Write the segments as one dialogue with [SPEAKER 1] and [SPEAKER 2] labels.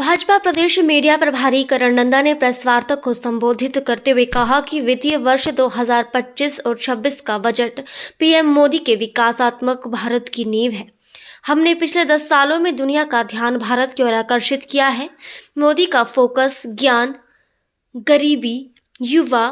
[SPEAKER 1] भाजपा प्रदेश media प्रभारी करण नंदा ने press वार्ता को संबोधित करते हुए कहा कि वित्तीय वर्ष 2025 और 26 का बजट पीएम मोदी के विकासात्मक भारत की नींव है। हमने पिछले 10 सालों में दुनिया का ध्यान भारत की ओर आकर्षित किया है। मोदी का फोकस ज्ञान, गरीबी, युवा,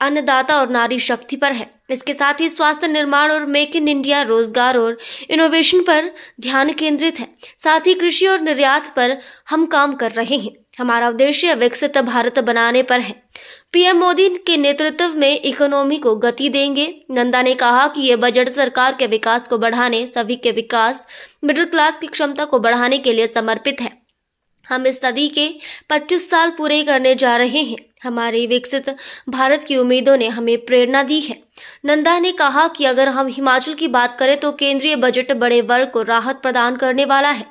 [SPEAKER 1] अन्नदाता और नारी शक्ति पर है। इसके साथ ही स्वास्थ्य निर्माण और मेक इन इंडिया, रोजगार और इनोवेशन पर ध्यान केंद्रित है। साथ ही कृषि और निर्यात पर हम काम कर रहे हैं। हमारा उद्देश्य विकसित भारत बनाने पर है। पीएम मोदी के नेतृत्व में इकोनॉमी को गति देंगे। नंदा ने कहा कि यह बजट सरकार के विकास को बढ़ाने, सभी के विकास, मिडिल क्लास की क्षमता को बढ़ाने के लिए समर्पित है। हम इस सदी के 25 साल पूरे करने जा रहे हैं। हमारी विकसित भारत की उम्मीदों ने हमें प्रेरणा दी है। नंदा ने कहा कि अगर हम हिमाचल की बात करें तो केंद्रीय बजट बड़े वर्ग को राहत प्रदान करने वाला है।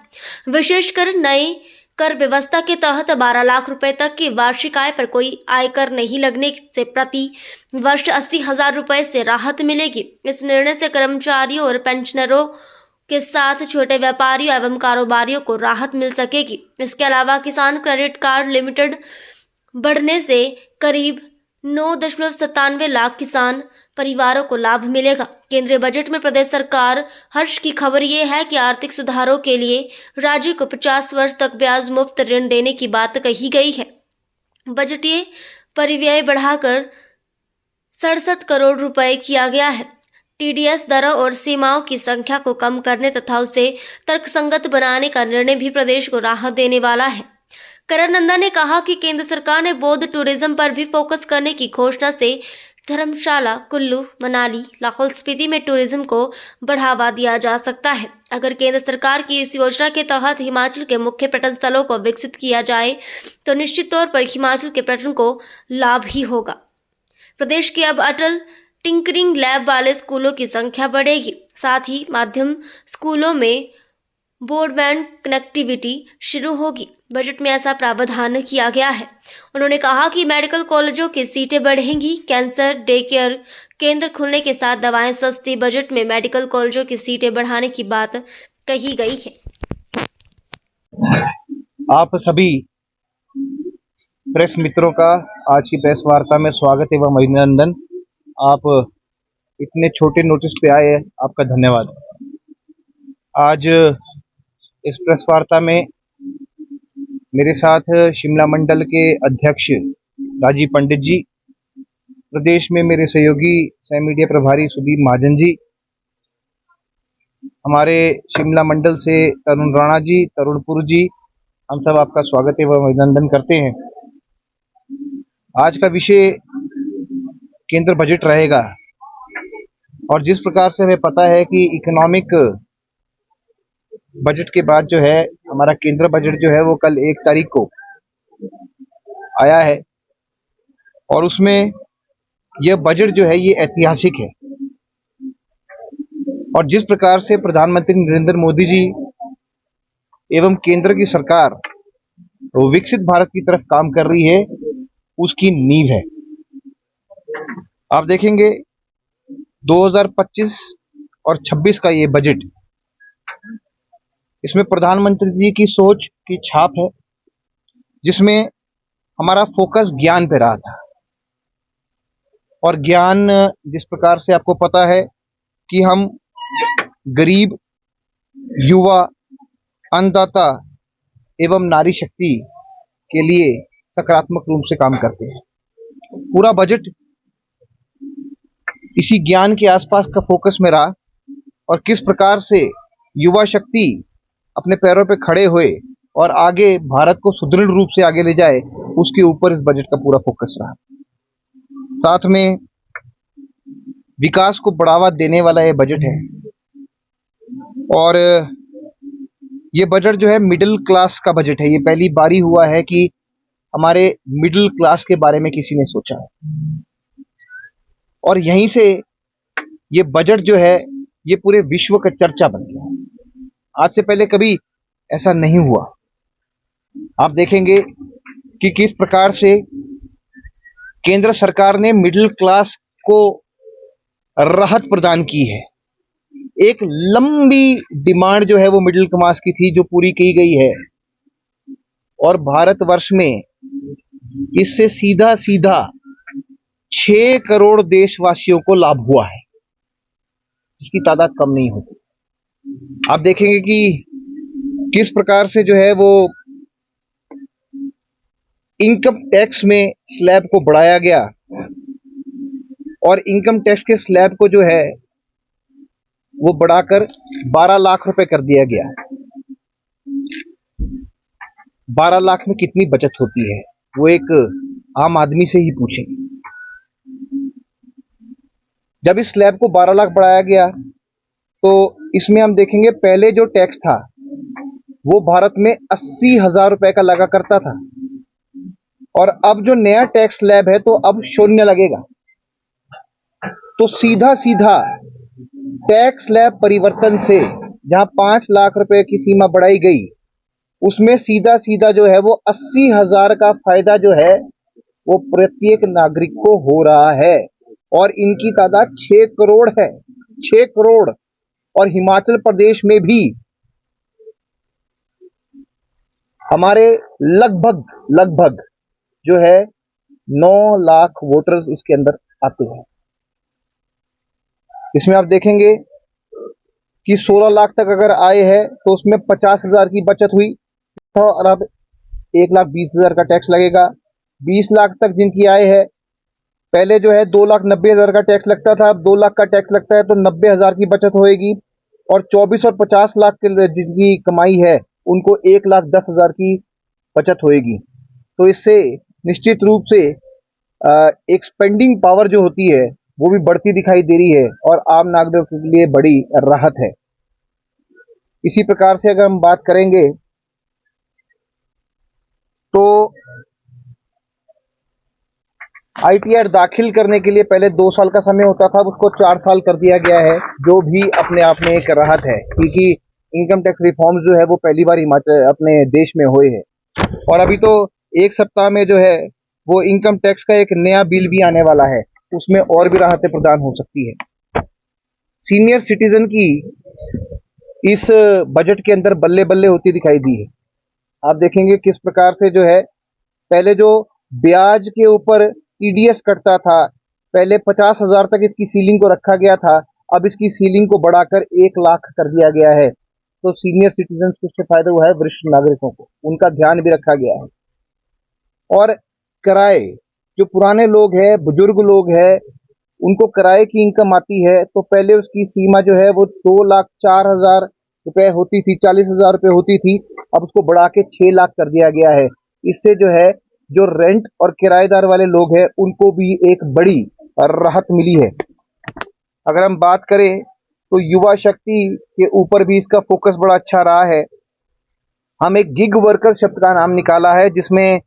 [SPEAKER 1] विशेषकर नए कर व्यवस्था के तहत 12 लाख रुपए तक की वार्षिक आय पर कोई आयकर नहीं लगने से प्रति वर्ष 80,000 रुपए से राहत मिलेगी। इस निर्णय से कर्मचारियों और पेंशनरों के साथ छोटे व्यापारियों एवं कारोबारियों को राहत मिल सकेगी। इसके अलावा किसान क्रेडिट कार्ड लिमिटेड बढ़ने से करीब 9.97 लाख किसान परिवारों को लाभ मिलेगा। केंद्रीय बजट में प्रदेश सरकार हर्ष की खबर ये है कि आर्थिक सुधारों के लिए राज्य को 50 वर्ष तक ब्याज मुक्त ऋण देने की बात कही गई है। बजटीय परिव्यय बढ़ाकर 67 करोड़ रुपए किया गया है। टीडीएस दरों और सीमाओं की संख्या को कम करने तथा उसे तर्कसंगत बनाने का निर्णय भी प्रदेश को राहत देने वाला है। करण नंदा ने कहा कि केंद्र सरकार ने बौद्ध टूरिज्म पर भी फोकस करने की घोषणा से धर्मशाला, कुल्लू, मनाली, लाहौल स्पीति में टूरिज्म को बढ़ावा दिया जा सकता है। अगर केंद्र सरकार की इस योजना के तहत हिमाचल के मुख्य पर्यटन स्थलों को विकसित किया जाए तो निश्चित तौर पर हिमाचल के पर्यटन को लाभ ही होगा। प्रदेश के अब अटल टिंकरिंग लैब वाले स्कूलों की संख्या बढ़ेगी। साथ ही माध्यम स्कूलों में ब्रॉडबैंड कनेक्टिविटी शुरू होगी। बजट में ऐसा प्रावधान किया गया है। उन्होंने कहा कि मेडिकल कॉलेजों की सीटें बढ़ेंगी। कैंसर डे केयर केंद्र खुलने के साथ दवाएं सस्ती। बजट में मेडिकल कॉलेजों की सीटें बढ़ाने की बात कही गई है।
[SPEAKER 2] आप सभी प्रेस मित्रों का आज की प्रेस वार्ता में स्वागत एवं अभिनंदन। आप इतने छोटे नोटिस पे आए, आपका धन्यवाद। आज इस प्रेस वार्ता में मेरे साथ शिमला मंडल के अध्यक्ष राजीव पंडित जी, प्रदेश में मेरे सहयोगी सह मीडिया प्रभारी सुदीप महाजन जी, हमारे शिमला मंडल से तरुण राणा जी, तरुणपुर जी, हम सब आपका स्वागत एवं अभिनंदन करते हैं। आज का विषय केंद्र बजट रहेगा और जिस प्रकार से हमें पता है कि इकोनॉमिक बजट के बाद जो है हमारा केंद्र बजट जो है वो कल 1 तारीख को आया है और उसमें यह बजट जो है ये ऐतिहासिक है। और जिस प्रकार से प्रधानमंत्री नरेंद्र मोदी जी एवं केंद्र की सरकार विकसित भारत की तरफ काम कर रही है, उसकी नींव है। आप देखेंगे 2025 और 26 का ये बजट, इसमें प्रधानमंत्री जी की सोच की छाप है, जिसमें हमारा फोकस ज्ञान पे रहा था। और ज्ञान जिस प्रकार से आपको पता है कि हम गरीब, युवा, अन्नदाता एवं नारी शक्ति के लिए सकारात्मक रूप से काम करते हैं। पूरा बजट इसी ज्ञान के आसपास का फोकस में रहा और किस प्रकार से युवा शक्ति अपने पैरों पे खड़े हुए और आगे भारत को सुदृढ़ रूप से आगे ले जाए, उसके ऊपर इस बजट का पूरा फोकस रहा। साथ में विकास को बढ़ावा देने वाला ये बजट है और ये बजट जो है मिडिल क्लास का बजट है। ये पहली बारी हुआ है कि हमारे मिडिल क्लास के बारे में किसी ने सोचा है और यहीं से ये बजट जो है ये पूरे विश्व का चर्चा बन गया। आज से पहले कभी ऐसा नहीं हुआ। आप देखेंगे कि किस प्रकार से केंद्र सरकार ने मिडिल क्लास को राहत प्रदान की है। एक लंबी डिमांड जो है वो मिडिल क्लास की थी, जो पूरी की गई है। और भारतवर्ष में इससे सीधा सीधा 6 करोड़ देशवासियों को लाभ हुआ है, इसकी तादाद कम नहीं होती। आप देखेंगे कि किस प्रकार से जो है वो इनकम टैक्स में स्लैब को बढ़ाया गया और इनकम टैक्स के स्लैब को जो है वो बढ़ाकर 12 लाख रुपए कर दिया गया। 12 लाख में कितनी बचत होती है वो एक आम आदमी से ही पूछें। जब इस स्लैब को 12 लाख बढ़ाया गया तो इसमें हम देखेंगे पहले जो टैक्स था वो भारत में 80,000 रुपए का लगा करता था और अब जो नया टैक्स स्लैब है तो अब शून्य लगेगा। तो सीधा सीधा टैक्स स्लैब परिवर्तन से जहां 5 लाख रुपए की सीमा बढ़ाई गई उसमें सीधा सीधा जो है वो 80,000 का फायदा जो है वो प्रत्येक नागरिक को हो रहा है और इनकी तादाद 6 करोड़ है। 6 करोड़। और हिमाचल प्रदेश में भी हमारे लगभग जो है 9 लाख वोटर्स इसके अंदर आते हैं। इसमें आप देखेंगे कि 16 लाख तक अगर आए हैं तो उसमें 50,000 की बचत हुई और अब 1,20,000 का टैक्स लगेगा। 20 लाख तक जिनकी आय है, पहले जो है 2,90,000 का टैक्स लगता था, अब 2 लाख का टैक्स लगता है तो 90,000 की बचत होएगी। और 24 और 50 लाख के जिनकी कमाई है उनको 1,10,000 की बचत होएगी। तो इससे निश्चित रूप से एक स्पेंडिंग पावर जो होती है वो भी बढ़ती दिखाई दे रही है और आम नागरिकों के लिए बड़ी राहत है। इसी प्रकार से अगर हम बात करेंगे तो ITR दाखिल करने के लिए पहले 2 साल का समय होता था, उसको 4 साल कर दिया गया है, जो भी अपने आप में एक राहत है क्योंकि इनकम टैक्स रिफॉर्म्स जो है वो पहली बार हिमाचल अपने देश में हुए हैं। और अभी तो एक सप्ताह में जो है वो इनकम टैक्स का एक नया बिल भी आने वाला है, उसमें और भी राहतें प्रदान हो सकती है। सीनियर सिटीजन की इस बजट के अंदर बल्ले बल्ले होती दिखाई दी है। आप देखेंगे किस प्रकार से जो है पहले जो ब्याज के ऊपर TDS कटता था, पहले 50,000 तक इसकी सीलिंग को रखा गया था, अब इसकी सीलिंग को बढ़ाकर 1 लाख कर दिया गया है। तो सीनियर सिटीजन को इससे फायदा हुआ है, वरिष्ठ नागरिकों को उनका ध्यान भी रखा गया है। और किराए, जो पुराने लोग हैं, बुजुर्ग लोग हैं, उनको किराए की इनकम आती है तो पहले उसकी सीमा जो है वो 2,04,000 रुपए होती थी, 40,000 रुपए होती थी, अब उसको बढ़ा के 6 लाख कर दिया गया है। इससे जो है जो रेंट और किराएदार वाले लोग हैं उनको भी एक बड़ी राहत मिली है। अगर हम बात करें तो युवा शक्ति के ऊपर भी इसका फोकस बड़ा अच्छा रहा है। हम एक गिग वर्कर शब्द का नाम निकाला है जिसमें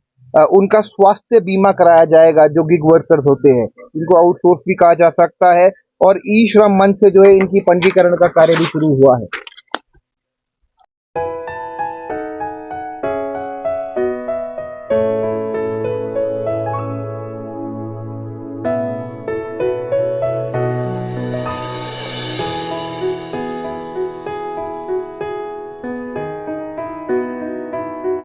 [SPEAKER 2] उनका स्वास्थ्य बीमा कराया जाएगा, जो गिग वर्कर्स होते हैं इनको आउटसोर्स भी कहा जा सकता है। और ई श्रम मंच से जो है इनकी पंजीकरण का कार्य भी शुरू हुआ है।